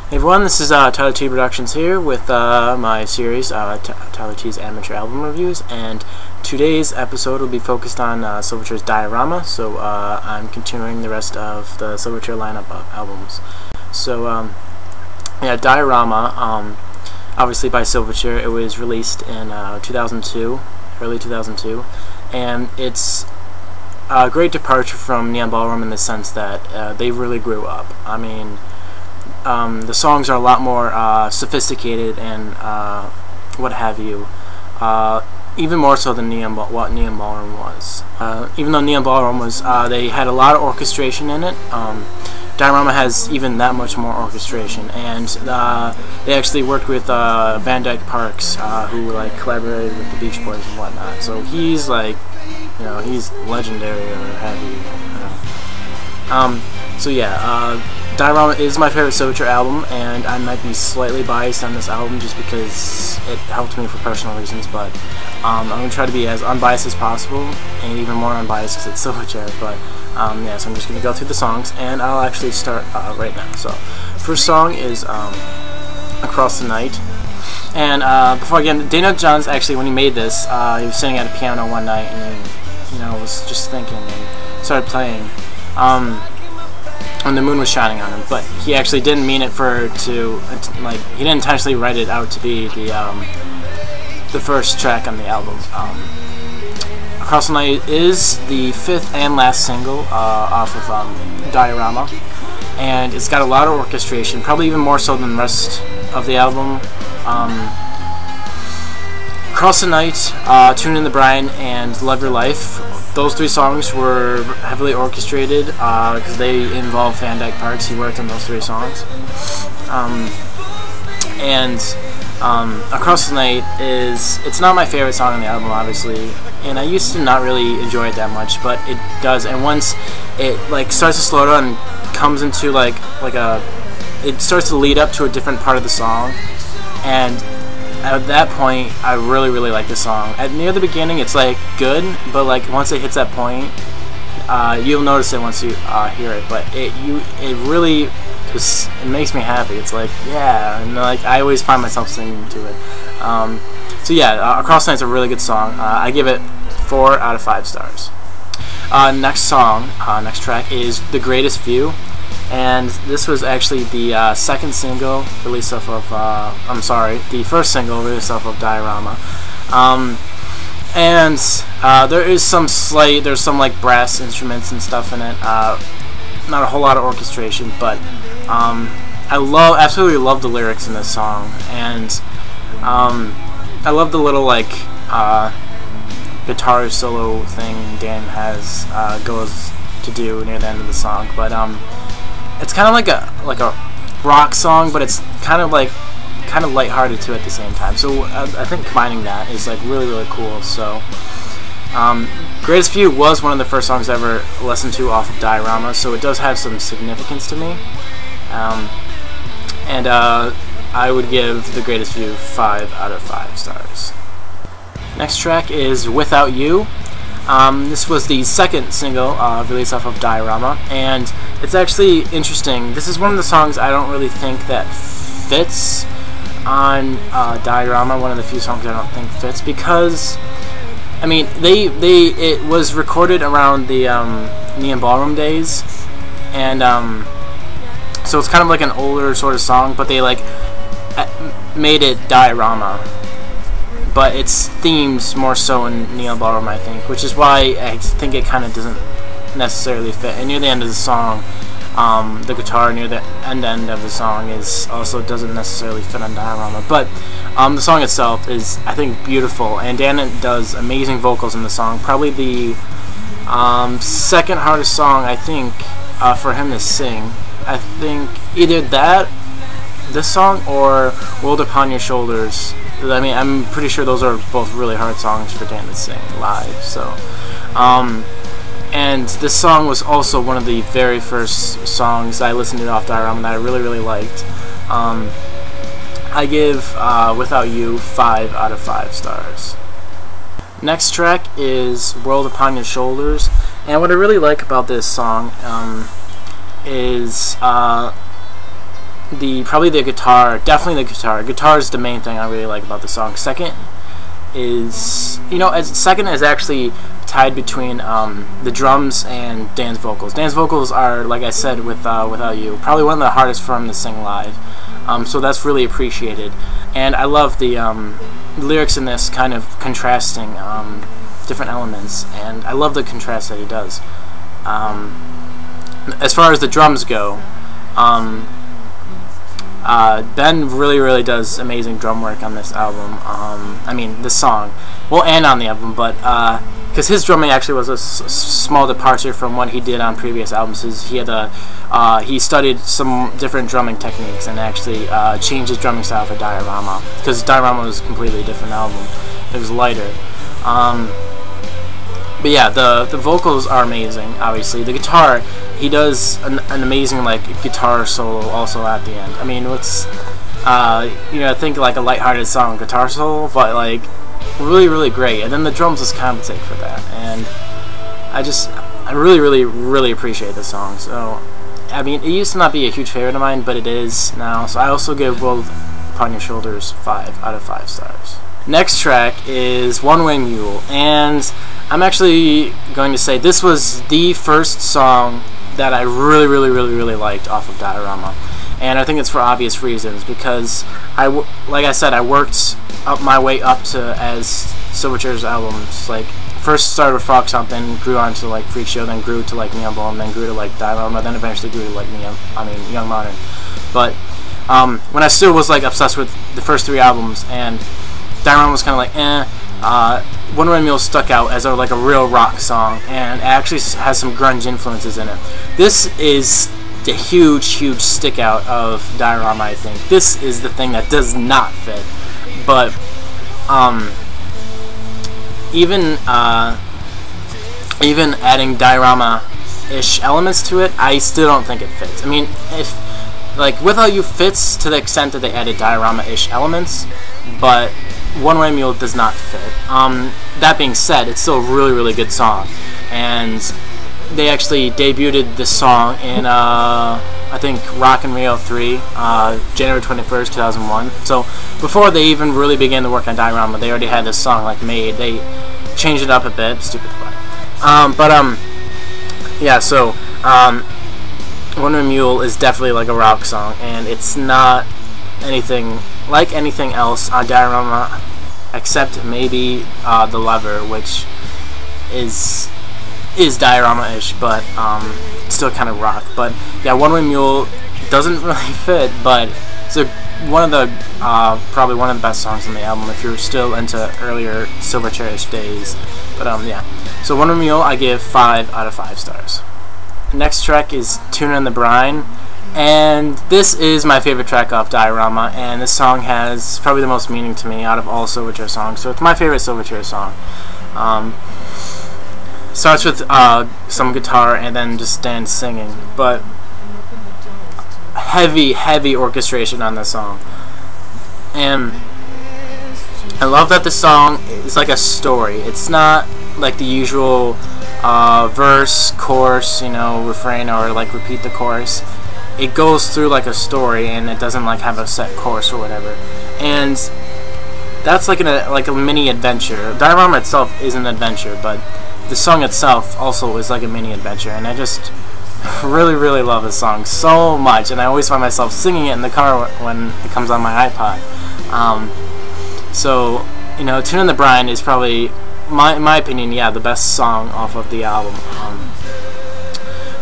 Hey everyone, this is TylerTProductions here with my series, Tyler T's Amateur Album Reviews, and today's episode will be focused on Silverchair's Diorama, so I'm continuing the rest of the Silverchair lineup of albums. So, yeah, Diorama, obviously by Silverchair. It was released in 2002, early 2002, and it's a great departure from Neon Ballroom in the sense that they really grew up. I mean, the songs are a lot more sophisticated and what have you, even more so than what Neon Ballroom was. Even though Neon Ballroom was, they had a lot of orchestration in it, Diorama has even that much more orchestration, and they actually worked with Van Dyke Parks, who like collaborated with the Beach Boys and whatnot. So he's like, you know, he's legendary or have you. So yeah, Diorama is my favorite Silverchair album, and I might be slightly biased on this album just because it helped me for personal reasons, but I'm going to try to be as unbiased as possible, and even more unbiased because it's Silverchair, but yeah, so I'm just going to go through the songs, and I'll actually start right now. So, first song is Across the Night, and before again, Daniel Johns actually, when he made this, he was sitting at a piano one night, and you know, was just thinking, and started playing. When the moon was shining on him, but he actually didn't mean it like, he didn't intentionally write it out to be the first track on the album. Across the Night is the fifth and last single off of Diorama, and it's got a lot of orchestration, probably even more so than the rest of the album. Across the Night, Tune in the Brine, and Love Your Life, those three songs were heavily orchestrated because they involve Van Dyke Parks. He worked on those three songs. Across the Night it's not my favorite song on the album, obviously, and I used to not really enjoy it that much, but it does, and once it like starts to slow down and comes into it starts to lead up to a different part of the song, and at that point, I really like the song. Near the beginning, it's like good, but like once it hits that point, you'll notice it once you hear it. But it really just, it makes me happy. It's like, yeah, and like I always find myself singing to it. So yeah, Across the Night's a really good song. I give it 4 out of 5 stars. Next song, next track is The Greatest View. And this was actually the second single released off of, the first single released off of Diorama. There's some like brass instruments and stuff in it. Not a whole lot of orchestration, but I absolutely love the lyrics in this song, and I love the little like guitar solo thing Dan goes to do near the end of the song, but it's kind of like a rock song, but it's kind of lighthearted too at the same time. So I think combining that is like really cool. So Greatest View was one of the first songs I ever listened to off of Diorama, so it does have some significance to me. I would give The Greatest View 5 out of 5 stars. Next track is Without You. This was the second single released off of Diorama, and it's actually interesting. This is one of the songs I don't really think that fits on Diorama. One of the few songs I don't think fits because, I mean, it was recorded around the Neon Ballroom days, and so it's kind of like an older sort of song, but they like made it Diorama. But it's themed more so in Neon Ballroom, I think, which is why I think it kind of doesn't necessarily fit. And near the end of the song, the guitar near the end of the song also doesn't necessarily fit on Diorama. But the song itself is, I think, beautiful, and Dan does amazing vocals in the song. Probably the second hardest song, I think, for him to sing. I think either this song, or World Upon Your Shoulders. I mean, I'm pretty sure those are both really hard songs for Dan to sing live. So, and this song was also one of the very first songs I listened to off Diorama that I really liked. I give Without You 5 out of 5 stars. Next track is World Upon Your Shoulders, and what I really like about this song is probably the guitar, definitely the guitar. Guitar is the main thing I really like about the song. Second is, second is actually tied between the drums and Dan's vocals. Dan's vocals are, like I said, Without You, probably one of the hardest for him to sing live. So that's really appreciated. And I love the lyrics in this kind of contrasting different elements, and I love the contrast that he does. As far as the drums go, Ben really does amazing drum work on this album. I mean, this song, well, and on the album, but because his drumming actually was a small departure from what he did on previous albums. He studied some different drumming techniques and actually changed his drumming style for Diorama, because Diorama was a completely different album. It was lighter. But yeah, the vocals are amazing. Obviously, the guitar, he does an amazing guitar solo also at the end. I mean, what's I think like a lighthearted song guitar solo, but really great. And then the drums just compensate for that. And I really appreciate the song. So I mean, it used to not be a huge favorite of mine, but it is now. So I also give World Upon Your Shoulders 5 out of 5 stars. Next track is One Way Mule, and I'm actually going to say this was the first song that I really liked off of Diorama, and I think it's for obvious reasons, because like I said, I worked up my way up to as Silverchair's albums. First started with Frog Stomp, then grew on to Freak Show, then grew to Neon Bone, then grew to Diorama, then eventually grew to Young Modern. But when I still was obsessed with the first 3 albums, and Diorama was kind of One Way Mule stuck out as a real rock song, and it actually has some grunge influences in it. This is the huge stick out of Diorama, I think. This is the thing that does not fit, but even adding Diorama-ish elements to it, I still don't think it fits. I mean, if Without You fits to the extent that they added Diorama-ish elements, but One Way Mule does not fit. That being said, it's still a really good song, and they actually debuted this song in I think Rock in Rio 3, January 21st, 2001. So before they even really began to work on Diorama, they already had this song made. They changed it up a bit, stupid fun. Yeah. So One Way Mule is definitely a rock song, and it's not anything like anything else on Diorama, except maybe The Lever, which is Diorama-ish, but still kind of rock. But yeah, One Way Mule doesn't really fit, but it's probably one of the best songs on the album if you're still into earlier Silverchair-ish days. But yeah, so One Way Mule I give 5 out of 5 stars. Next track is Tuna in the Brine, and this is my favorite track off Diorama, and this song has probably the most meaning to me out of all Silverchair songs, so it's my favorite Silverchair song. Starts with some guitar and then just Dan singing, but heavy orchestration on this song. And I love that the song is like a story. It's not like the usual verse, chorus, refrain, or repeat the chorus. It goes through a story, and it doesn't have a set chorus or whatever. And that's like a mini adventure. Diorama itself is an adventure, but the song itself also is like a mini adventure, and I just really love this song so much, and I always find myself singing it in the car when it comes on my iPod. So Tuna in the Brine is probably, in my opinion, the best song off of the album.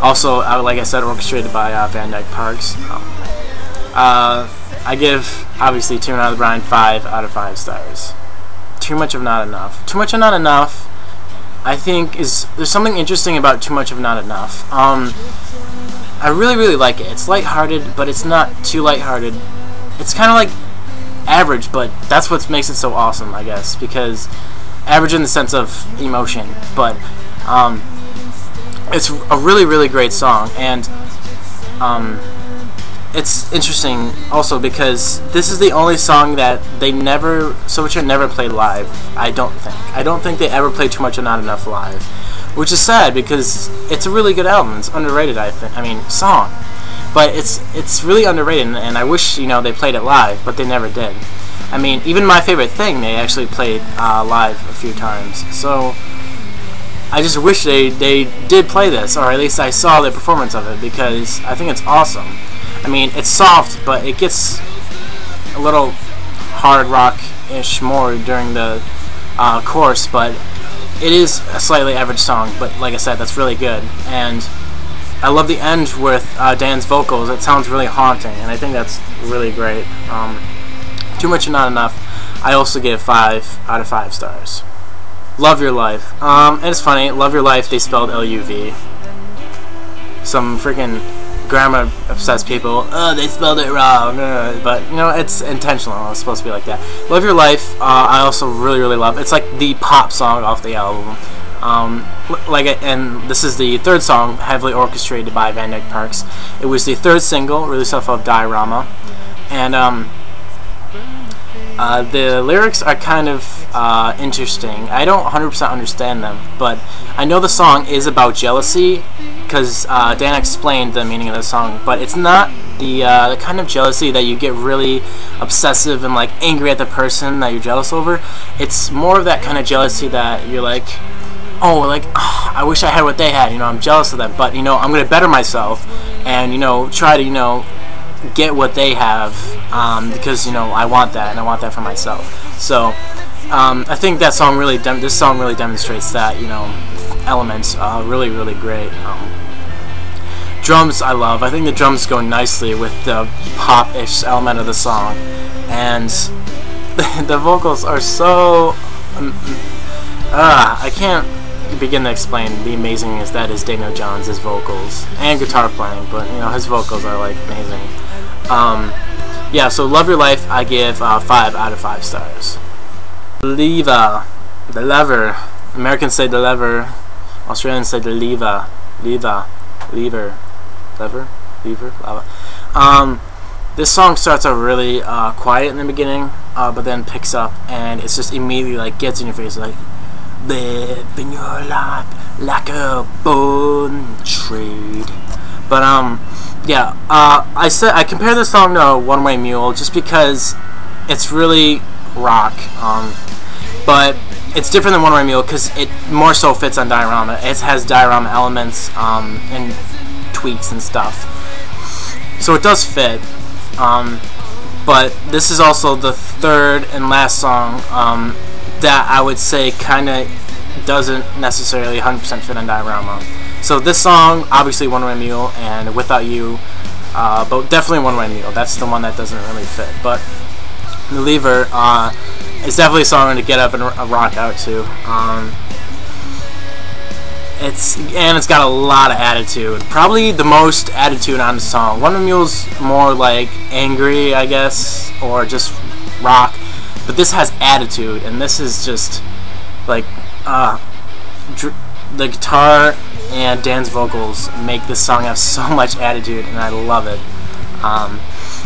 Also, like I said, orchestrated by Van Dyke Parks. I give, obviously, Tuna in the Brine 5 out of 5 stars. Too Much of Not Enough. Too Much of Not Enough, I think, there's something interesting about Too Much of Not Enough. I really like it. It's lighthearted, but it's not too lighthearted. It's kind of average, but that's what makes it so awesome, I guess, because average in the sense of emotion, but it's a really great song. And it's interesting also because this is the only song that Silverchair never played live. I don't think they ever played Too Much of Not Enough live, which is sad because it's a really good album. It's underrated, I mean, song. but it's really underrated, and I wish, you know, they played it live, but they never did. I mean, even My Favorite Thing, they actually played live a few times. So I just wish they did play this, or at least I saw the performance of it, because I think it's awesome. I mean, it's soft, but it gets a little hard rock-ish more during the chorus, but it is a slightly average song, but like I said, that's really good. And I love the end with Dan's vocals. It sounds really haunting, and I think that's really great. Too Much and Not Enough, I also give 5 out of 5 stars. Love Your Life. And it's funny, Love Your Life, they spelled L-U-V. Some freaking grammar-obsessed people, oh, they spelled it wrong. But, you know, it's intentional. It's supposed to be like that. Love Your Life, I also really, really love. It's like the pop song off the album. And this is the third song, heavily orchestrated by Van Dyke Parks. It was the third single, released off of Diorama. And, the lyrics are kind of interesting. I don't 100% understand them, but I know the song is about jealousy, because Dan explained the meaning of the song, but it's not the kind of jealousy that you get really obsessive and like angry at the person that you're jealous over. It's more of that kind of jealousy that you're like, oh, like, oh, I wish I had what they had, you know, I'm jealous of them, but, you know, I'm going to better myself and, you know, try to, you know, get what they have, because, you know, I want that, and I want that for myself. So I think that song really this song really demonstrates that, you know, elements really, really great. Drums I love. I think the drums go nicely with the pop-ish element of the song, and the vocals are so I can't begin to explain the amazingness that is Daniel Johns' vocals and guitar playing, but, you know, his vocals are like amazing. Yeah, so Love Your Life, I give 5 out of 5 stars. The lever. Americans say the lever. Australians say the lever. This song starts out really quiet in the beginning, but then picks up, and it's just immediately like gets in your face, like, live in your life like a bone trade. But yeah, I compare this song to One Way Mule just because it's really rock, but it's different than One Way Mule because it more so fits on Diorama. It has Diorama elements and tweaks and stuff, so it does fit. But this is also the third and last song that I would say kind of doesn't necessarily 100% fit on Diorama. So this song, obviously One Way Mule, and Without You, but definitely One Way Mule. That's the one that doesn't really fit. But The Lever is definitely a song to get up and rock out to. It's got a lot of attitude. Probably the most attitude on the song. One Way Mule's more like angry, I guess, or just rock. But this has attitude, and this is just like the guitar and Dan's vocals make this song have so much attitude, and I love it.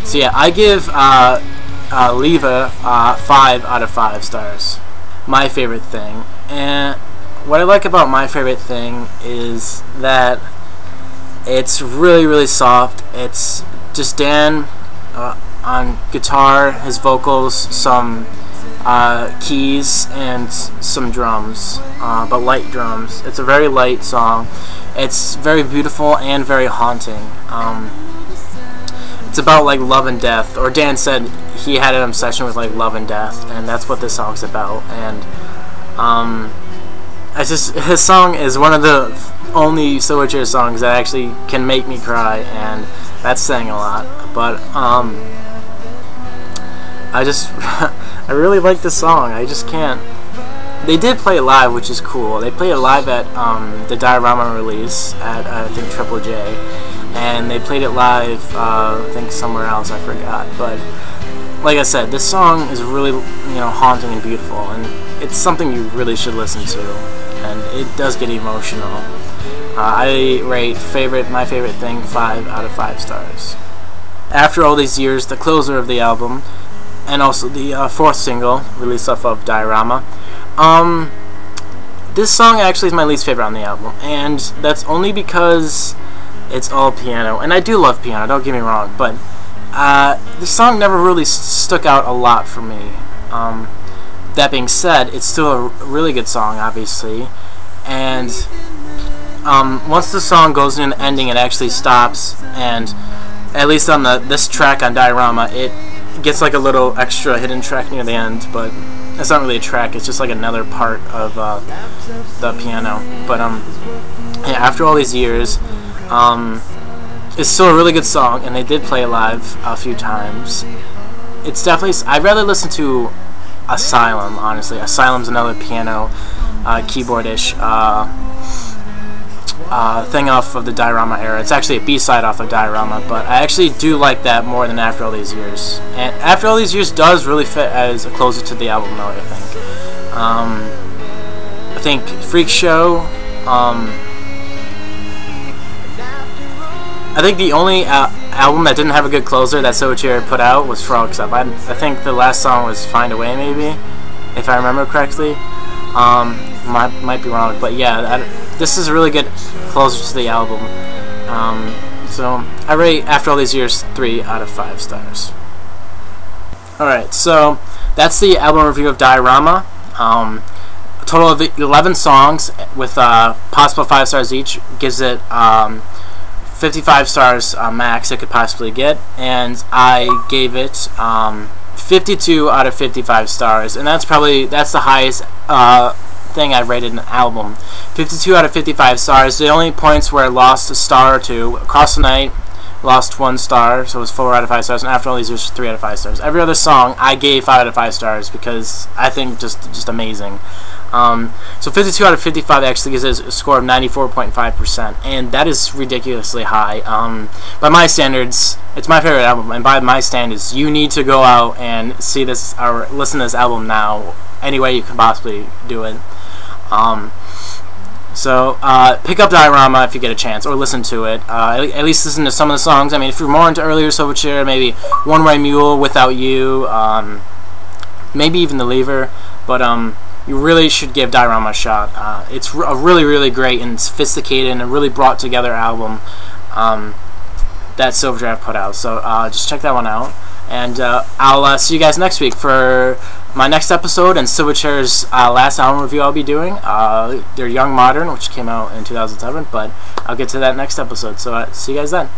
So yeah, I give Leva 5 out of 5 stars. My Favorite Thing. And what I like about My Favorite Thing is that it's really, really soft. It's just Dan on guitar, his vocals, some keys, and some drums, but light drums. It's a very light song. It's very beautiful and very haunting. It's about like love and death, or Dan said he had an obsession with like love and death, and that's what this song's about. And his song is one of the only Silverchair songs that actually can make me cry, and that's saying a lot. But I really like this song. I just can't. They did play it live, which is cool. They played it live at the Diorama release at I think Triple J, and they played it live I think somewhere else, I forgot. But like I said, this song is really, you know, haunting and beautiful, and it's something you really should listen to, and it does get emotional. I rate My Favorite Thing 5 out of 5 stars. After All These Years, the closer of the album, and also the fourth single released off of Diorama. This song actually is my least favorite on the album, and that's only because It's all piano, and I do love piano, don't get me wrong, but this song never really stuck out a lot for me. That being said, it's still a really good song, obviously, and once the song goes in an ending, it actually stops, and at least on this track on Diorama, it gets like a little extra hidden track near the end, but it's not really a track, it's just like another part of the piano. But yeah, after all these years, it's still a really good song, and they did play it live a few times. It's definitely, I'd rather listen to Asylum, honestly. Asylum's another piano, keyboard-ish thing off of the Diorama era. It's actually a B-side off of Diorama, but I actually do like that more than After All These Years. And After All These Years does really fit as a closer to the album note, I think. I think Freak Show, I think the only album that didn't have a good closer that Silverchair put out was Frog's Up. I think the last song was Find a Way, maybe, if I remember correctly. Might be wrong, but yeah, this is a really good closer to the album. So I rate After All These Years 3 out of 5 stars. Alright, so that's the album review of Diorama. A total of 11 songs with possible 5 stars each gives it 55 stars max it could possibly get, and I gave it 52 out of 55 stars, and that's the highest thing I've rated an album. 52 out of 55 stars. The only points where it lost a star or two: Across the Night lost 1 star, so it was 4 out of 5 stars, and After All These Years 3 out of 5 stars. Every other song I gave 5 out of 5 stars because I think just amazing. So 52 out of 55 actually gives it a score of 94.5%, and that is ridiculously high. By my standards, it's my favorite album, and by my standards, you need to go out and see this or listen to this album now, any way you can possibly do it. So pick up Diorama if you get a chance, or listen to it. At least listen to some of the songs. I mean, if you're more into earlier Silverchair, maybe One Way Mule, Without You, maybe even The Lever, but you really should give Diorama a shot. It's a really great and sophisticated and a really brought together album that Silverchair put out. So just check that one out, and I'll see you guys next week for my next episode and Silverchair's last album review I'll be doing. Their Young Modern, which came out in 2007, but I'll get to that next episode. So see you guys then.